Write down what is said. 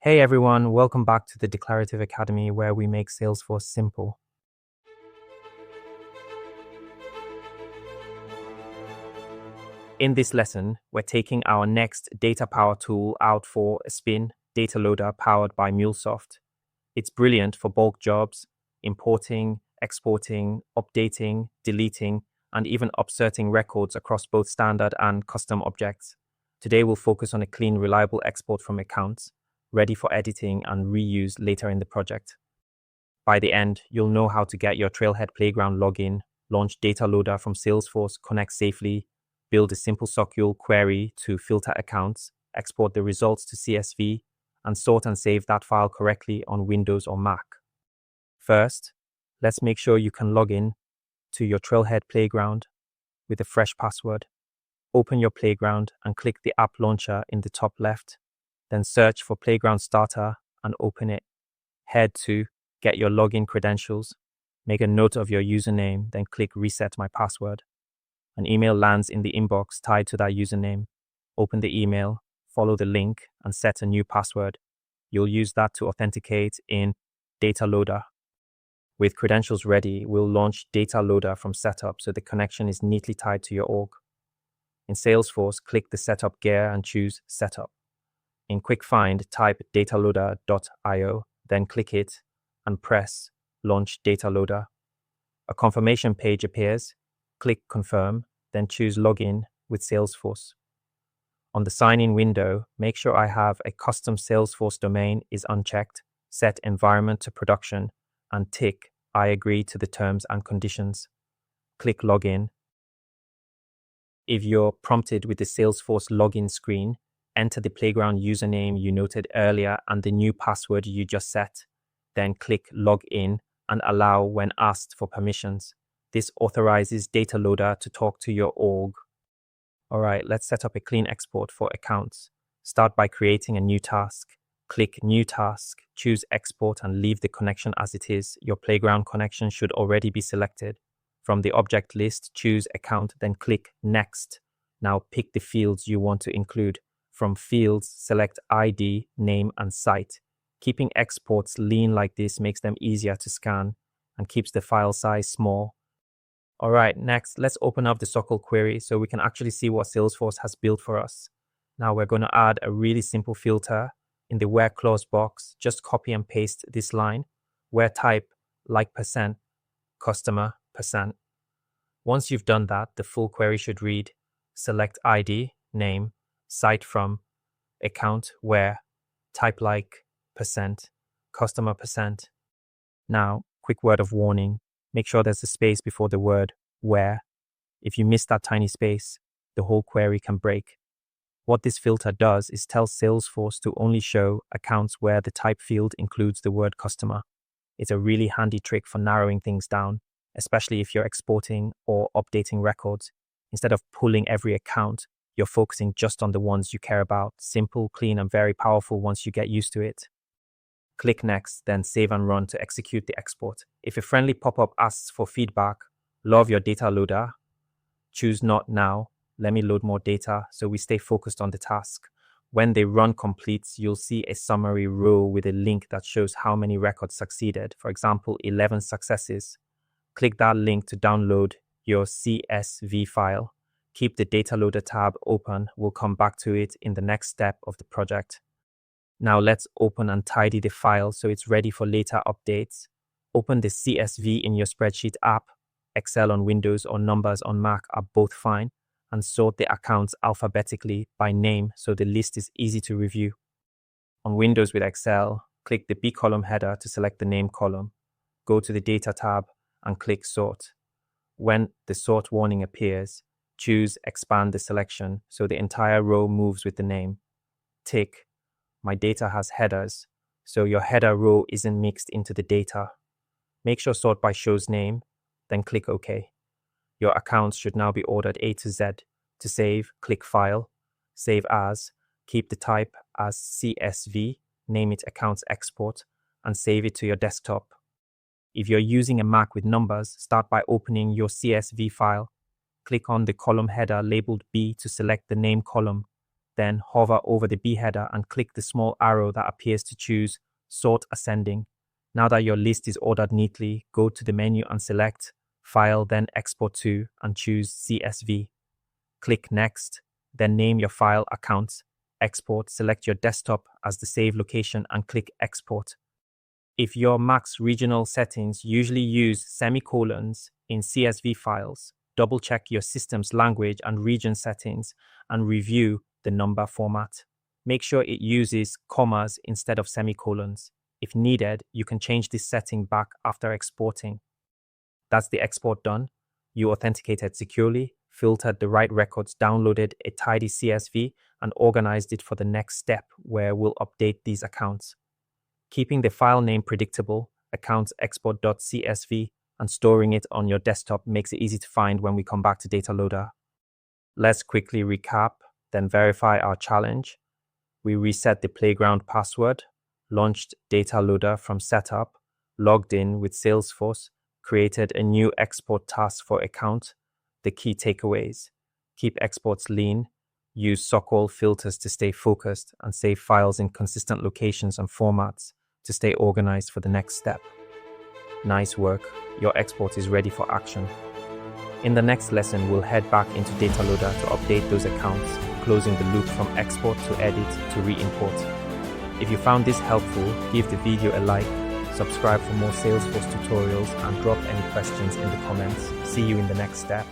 Hey everyone, welcome back to the Declarative Academy where we make Salesforce simple. In this lesson, we're taking our next data power tool out for a spin, Dataloader powered by MuleSoft. It's brilliant for bulk jobs, importing, exporting, updating, deleting, and even upserting records across both standard and custom objects. Today we'll focus on a clean, reliable export from accounts, ready for editing and reuse later in the project. By the end, you'll know how to get your Trailhead Playground login, launch Dataloader from Salesforce, connect safely, build a simple SOQL query to filter accounts, export the results to CSV, and sort and save that file correctly on Windows or Mac. First, let's make sure you can log in to your Trailhead Playground with a fresh password. Open your Playground and click the app launcher in the top left. Then search for Playground Starter and open it. Head to Get your login credentials. Make a note of your username, then click Reset My Password. An email lands in the inbox tied to that username. Open the email, follow the link, and set a new password. You'll use that to authenticate in Dataloader. With credentials ready, we'll launch Dataloader from Setup so the connection is neatly tied to your org. In Salesforce, click the Setup gear and choose Setup. In Quick Find, type dataloader.io, then click it and press Launch Dataloader. A confirmation page appears. Click Confirm, then choose Login with Salesforce. On the sign-in window, make sure I have a custom Salesforce domain is unchecked, set environment to production, and tick I agree to the terms and conditions. Click Login. If you're prompted with the Salesforce login screen, enter the Playground username you noted earlier and the new password you just set. Then click Log In and allow when asked for permissions. This authorizes Dataloader to talk to your org. All right, let's set up a clean export for accounts. Start by creating a new task. Click New Task, choose Export and leave the connection as it is. Your Playground connection should already be selected. From the object list, choose Account, then click Next. Now pick the fields you want to include. From fields, select ID, name, and site. Keeping exports lean like this makes them easier to scan and keeps the file size small. All right, next, let's open up the SOQL query so we can actually see what Salesforce has built for us. Now we're going to add a really simple filter in the where clause box. Just copy and paste this line, where type like %, customer %. Once you've done that, the full query should read, select ID, name, site from, account where, type like, %, customer %. Now, quick word of warning, make sure there's a space before the word where. If you miss that tiny space, the whole query can break. What this filter does is tell Salesforce to only show accounts where the type field includes the word customer. It's a really handy trick for narrowing things down, especially if you're exporting or updating records. Instead of pulling every account, you're focusing just on the ones you care about. Simple, clean, and very powerful once you get used to it. Click Next, then save and run to execute the export. If a friendly pop-up asks for feedback, love your data loader, choose Not Now, let me load more data so we stay focused on the task. When the run completes, you'll see a summary row with a link that shows how many records succeeded. For example, 11 successes. Click that link to download your CSV file. Keep the Dataloader tab open. We'll come back to it in the next step of the project. Now let's open and tidy the file so it's ready for later updates. Open the CSV in your spreadsheet app. Excel on Windows or Numbers on Mac are both fine. And sort the accounts alphabetically by name so the list is easy to review. On Windows with Excel, click the B column header to select the name column. Go to the Data tab and click Sort. When the sort warning appears, choose Expand the selection so the entire row moves with the name. Tick My data has headers, so your header row isn't mixed into the data. Make sure Sort by shows name, then click OK. Your accounts should now be ordered A to Z. To save, click File, Save As, keep the type as CSV, name it Accounts Export, and save it to your desktop. If you're using a Mac with Numbers, start by opening your CSV file. Click on the column header labeled B to select the name column. Then hover over the B header and click the small arrow that appears to choose Sort Ascending. Now that your list is ordered neatly, go to the menu and select File, then Export to, and choose CSV. Click Next, then name your file Accounts. Export, select your desktop as the save location and click Export. If your Mac's regional settings usually use semicolons in CSV files, double-check your system's language and region settings and review the number format. Make sure it uses commas instead of semicolons. If needed, you can change this setting back after exporting. That's the export done. You authenticated securely, filtered the right records, downloaded a tidy CSV, and organized it for the next step where we'll update these accounts. Keeping the file name predictable, accounts export.csv, and storing it on your desktop makes it easy to find when we come back to Dataloader. Let's quickly recap, then verify our challenge. We reset the playground password, launched Dataloader from setup, logged in with Salesforce, created a new export task for account. The key takeaways: keep exports lean, use SOQL filters to stay focused, and save files in consistent locations and formats to stay organized for the next step. Nice work, your export is ready for action. In the next lesson, we'll head back into Dataloader to update those accounts, closing the loop from export to edit to re-import. If you found this helpful, give the video a like, subscribe for more Salesforce tutorials, and drop any questions in the comments. See you in the next step.